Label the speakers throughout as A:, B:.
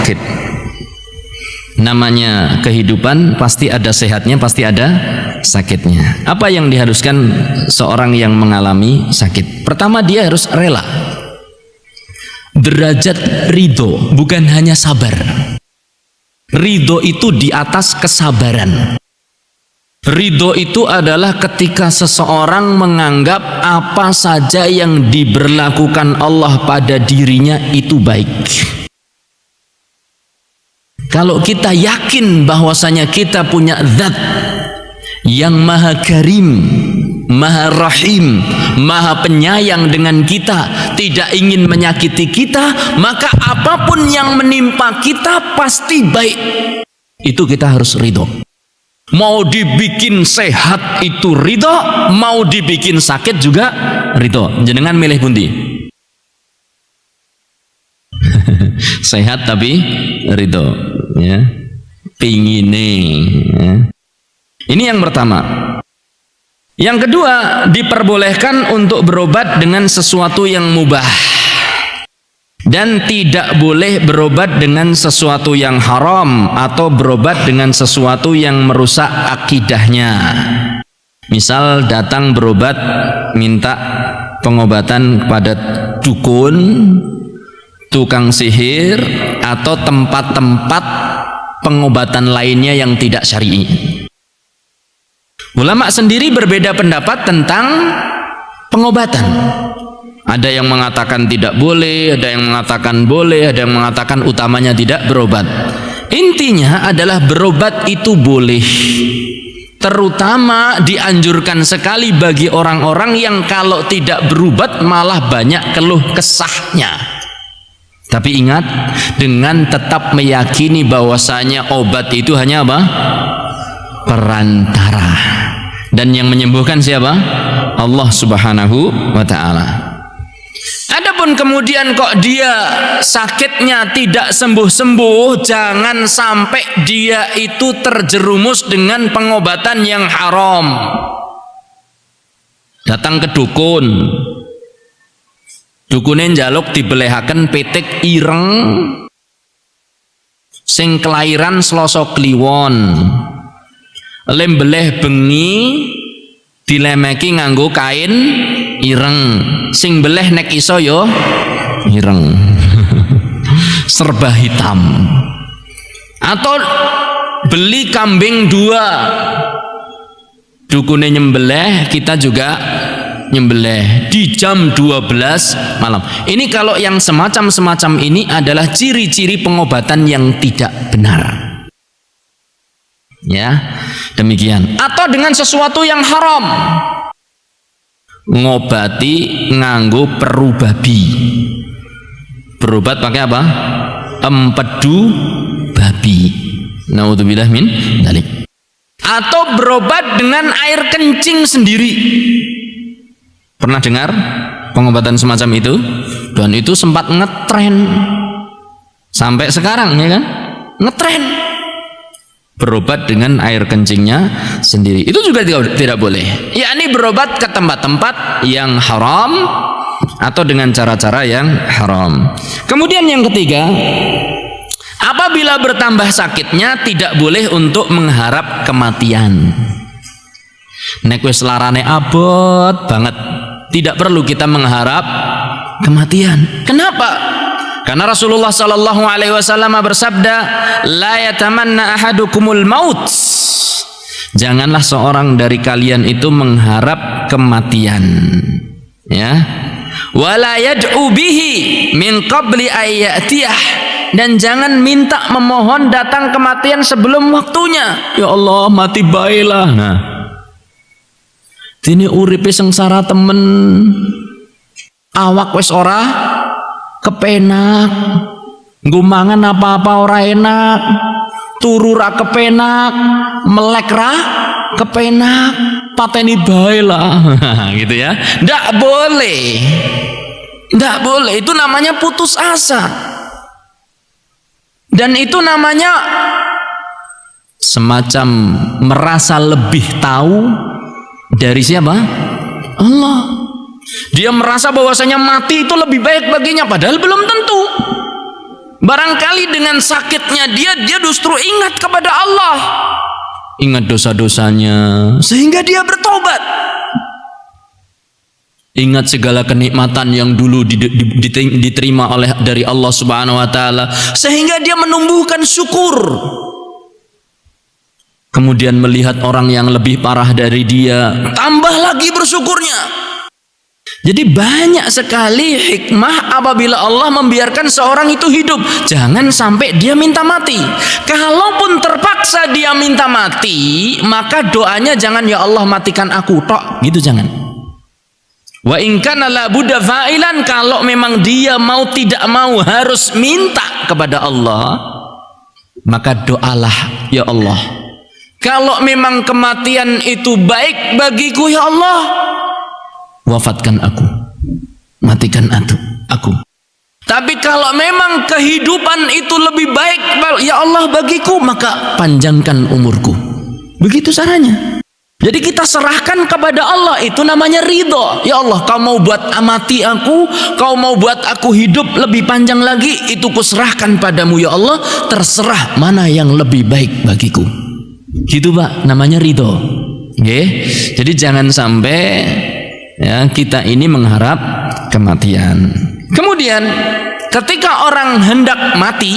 A: sakit. Namanya kehidupan, pasti ada sehatnya, pasti ada sakitnya. Apa yang diharuskan seorang yang mengalami sakit? Pertama, dia harus rela. Derajat ridho, bukan hanya sabar. Ridho itu di atas kesabaran. Ridho itu adalah ketika seseorang menganggap apa saja yang diberlakukan Allah pada dirinya itu baik. Kalau kita yakin bahwasanya kita punya zat yang maha karim, maha rahim, maha penyayang dengan kita, tidak ingin menyakiti kita, maka apapun yang menimpa kita pasti baik. Itu kita harus ridho. Mau dibikin sehat itu ridho, mau dibikin sakit juga ridho. Jenengan milih pundi? Sehat tapi ridho, ya. Pingine, ya. Ini yang pertama. Yang kedua, diperbolehkan untuk berobat dengan sesuatu yang mubah, dan tidak boleh berobat dengan sesuatu yang haram atau berobat dengan sesuatu yang merusak akidahnya. Misal datang berobat minta pengobatan kepada dukun, tukang sihir, atau tempat-tempat pengobatan lainnya yang tidak syar'i. Ulama sendiri berbeda pendapat tentang pengobatan. Ada yang mengatakan tidak boleh, ada yang mengatakan boleh, ada yang mengatakan utamanya tidak berobat. Intinya adalah berobat itu boleh. Terutama dianjurkan sekali bagi orang-orang yang kalau tidak berobat malah banyak keluh kesahnya. Tapi ingat, dengan tetap meyakini bahwasanya obat itu hanya apa? Perantara. Dan yang menyembuhkan siapa? Allah Subhanahu wa ta'ala. Adapun kemudian kok dia sakitnya tidak sembuh-sembuh, jangan sampai dia itu terjerumus dengan pengobatan yang haram. Datang ke dukun, dukune njaluk dibelehaken pitik ireng sing kelairan Selasa Kliwon. Lembeleh bengi dilemeki nganggo kain ireng, sing beleh nek iso yo ireng. Serba hitam. Atau beli kambing 2, dukune nyembelih, kita juga nyembelih di jam 12 malam. Ini kalau yang semacam ini adalah ciri-ciri pengobatan yang tidak benar. Ya, demikian. Atau dengan sesuatu yang haram, ngobati nganggo peru babi. Berobat pakai apa? Empedu babi. Naudzubillah min dzalik. Atau berobat dengan air kencing sendiri. Pernah dengar pengobatan semacam itu? Dan itu sempat ngetren sampai sekarang, ya kan? Ngetren. Berobat dengan air kencingnya sendiri, itu juga tidak boleh. Yakni berobat ke tempat-tempat yang haram atau dengan cara-cara yang haram. Kemudian yang ketiga, apabila bertambah sakitnya tidak boleh untuk mengharap kematian. Nek wis larane abot banget, tidak perlu kita mengharap kematian. Kenapa? Karena Rasulullah sallallahu alaihi wasallam bersabda, la yatamanna ahadukumul maut. Janganlah seorang dari kalian itu mengharap kematian, ya. Wala yad'u bihi min qabli ayyatiyah, dan jangan minta memohon datang kematian sebelum waktunya. Ya Allah, mati baiklah. Nah, dene uripe sengsara temen, awak wis ora kepenak, gumangan apa-apa ora enak, turu ra kepenak, melek ra kepenak, pateni bae lah. Gitu ya. Ndak boleh. Ndak boleh. Itu namanya putus asa. Dan itu namanya semacam merasa lebih tahu dari siapa? Allah. Dia merasa bahwasanya mati itu lebih baik baginya, padahal belum tentu. Barangkali dengan sakitnya dia justru ingat kepada Allah, ingat dosa-dosanya, sehingga dia bertobat. Ingat segala kenikmatan yang dulu diterima dari Allah Subhanahu wa taala, sehingga dia menumbuhkan syukur. Kemudian melihat orang yang lebih parah dari dia, tambah lagi bersyukurnya. Jadi banyak sekali hikmah apabila Allah membiarkan seorang itu hidup. Jangan sampai dia minta mati. Kalaupun terpaksa dia minta mati, maka doanya jangan ya Allah matikan aku tok, gitu jangan. Wa in kana la budda fa'ilan, kalau memang dia mau tidak mau harus minta kepada Allah, maka doalah, ya Allah, kalau memang kematian itu baik bagiku ya Allah, wafatkan aku, matikan aku. Tapi kalau memang kehidupan itu lebih baik ya Allah bagiku, maka panjangkan umurku. Begitu caranya. Jadi kita serahkan kepada Allah, itu namanya ridho. Ya Allah, kau mau buat mati aku, kau mau buat aku hidup lebih panjang lagi, itu kuserahkan padamu ya Allah, terserah mana yang lebih baik bagiku. Gitu Pak, namanya ridho. Okay? Jadi jangan sampai ya kita ini mengharap kematian. Kemudian ketika orang hendak mati,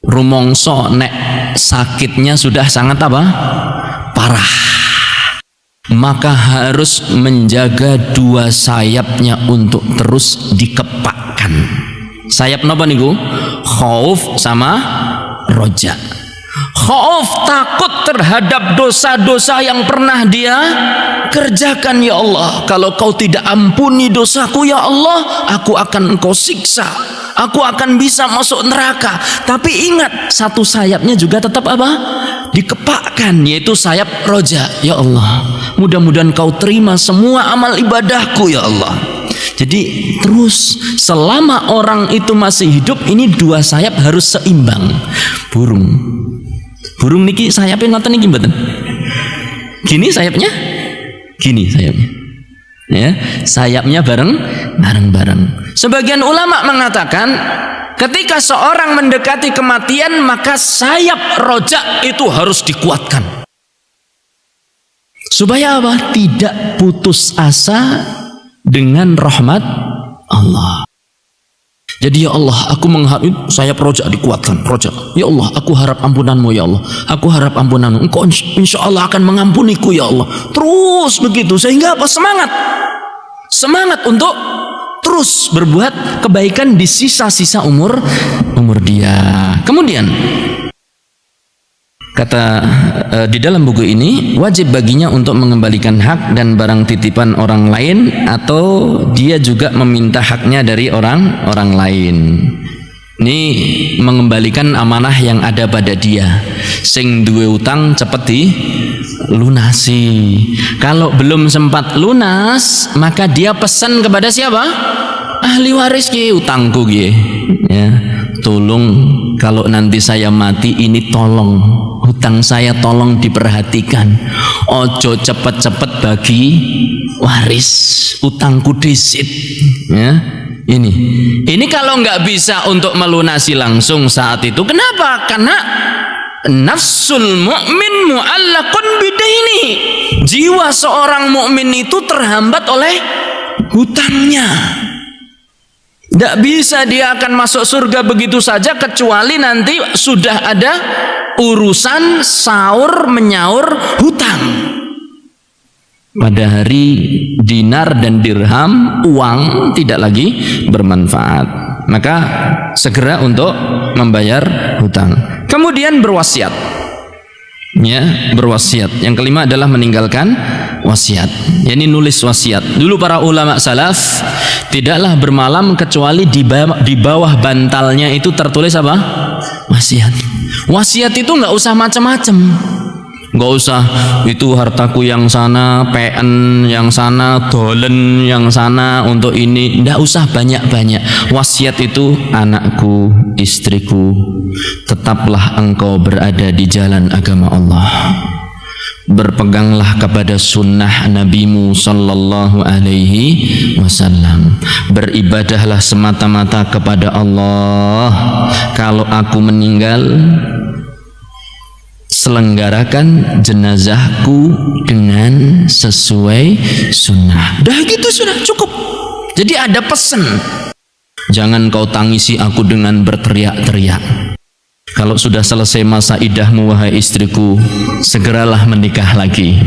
A: rumongso nek sakitnya sudah sangat apa? Parah. Maka harus menjaga dua sayapnya untuk terus dikepakkan. Sayap napa niku? Khauf sama roja. Khauf, takut terhadap dosa-dosa yang pernah dia kerjakan ya Allah. Kalau kau tidak ampuni dosaku ya Allah, aku akan engkau siksa, aku akan bisa masuk neraka. Tapi ingat, satu sayapnya juga tetap apa? Dikepakkan, yaitu sayap roja. Ya Allah, mudah-mudahan kau terima semua amal ibadahku ya Allah. Jadi terus selama orang itu masih hidup, ini dua sayap harus seimbang. Burung niki sayapnya ngoten niki mboten. Gini sayapnya, gini sayapnya. Ya, sayapnya bareng-bareng. Sebagian ulama mengatakan ketika seorang mendekati kematian, maka sayap rojak itu harus dikuatkan. Supaya apa? Tidak putus asa dengan rahmat Allah. Jadi ya Allah, aku mengharap sayap rojak dikuatkan, rojak. Ya Allah, aku harap ampunanmu ya Allah. Aku harap ampunanmu. Engkau insya Allah akan mengampuniku ya Allah. Terus begitu, sehingga apa? Semangat untuk terus berbuat kebaikan di sisa-sisa umur dia. Kemudian kata di dalam buku ini, wajib baginya untuk mengembalikan hak dan barang titipan orang lain, atau dia juga meminta haknya dari orang lain. Ini mengembalikan amanah yang ada pada dia. Sing duwe utang cepet dilunasi. Kalau belum sempat lunas, maka dia pesan kepada siapa? Ahli waris ki, utangku ki. Ya, tolong kalau nanti saya mati ini tolong hutang saya tolong diperhatikan. Ojo cepet-cepet bagi waris, utangku disit. Ya. Ini kalau nggak bisa untuk melunasi langsung saat itu, kenapa? Karena nafsul mu'min mu'allaqun bidaini. Jiwa seorang mukmin itu terhambat oleh hutangnya. Tidak bisa dia akan masuk surga begitu saja, kecuali nanti sudah ada urusan sahur menyaur hutang. Pada hari dinar dan dirham, uang tidak lagi bermanfaat. Maka segera untuk membayar hutang. Kemudian berwasiat. Ya, berwasiat. Yang kelima adalah meninggalkan wasiat. Yani nulis wasiat. Dulu para ulama salaf tidaklah bermalam kecuali di bawah bantalnya itu tertulis apa? Wasiat. Wasiat itu nggak usah macam-macam. Nggak usah itu hartaku yang sana, PN yang sana, dolen yang sana untuk ini. Nggak usah banyak-banyak. Wasiat itu, anakku, istriku, tetaplah engkau berada di jalan agama Allah. berpeganglah kepada sunnah Nabimu sallallahu alaihi wasallam. Beribadahlah semata-mata kepada Allah. Kalau aku meninggal, selenggarakan jenazahku dengan sesuai sunnah. Dah gitu sudah cukup. Jadi ada pesan. Jangan kau tangisi aku dengan berteriak-teriak. Kalau sudah selesai masa idahmu wahai istriku, segeralah menikah lagi.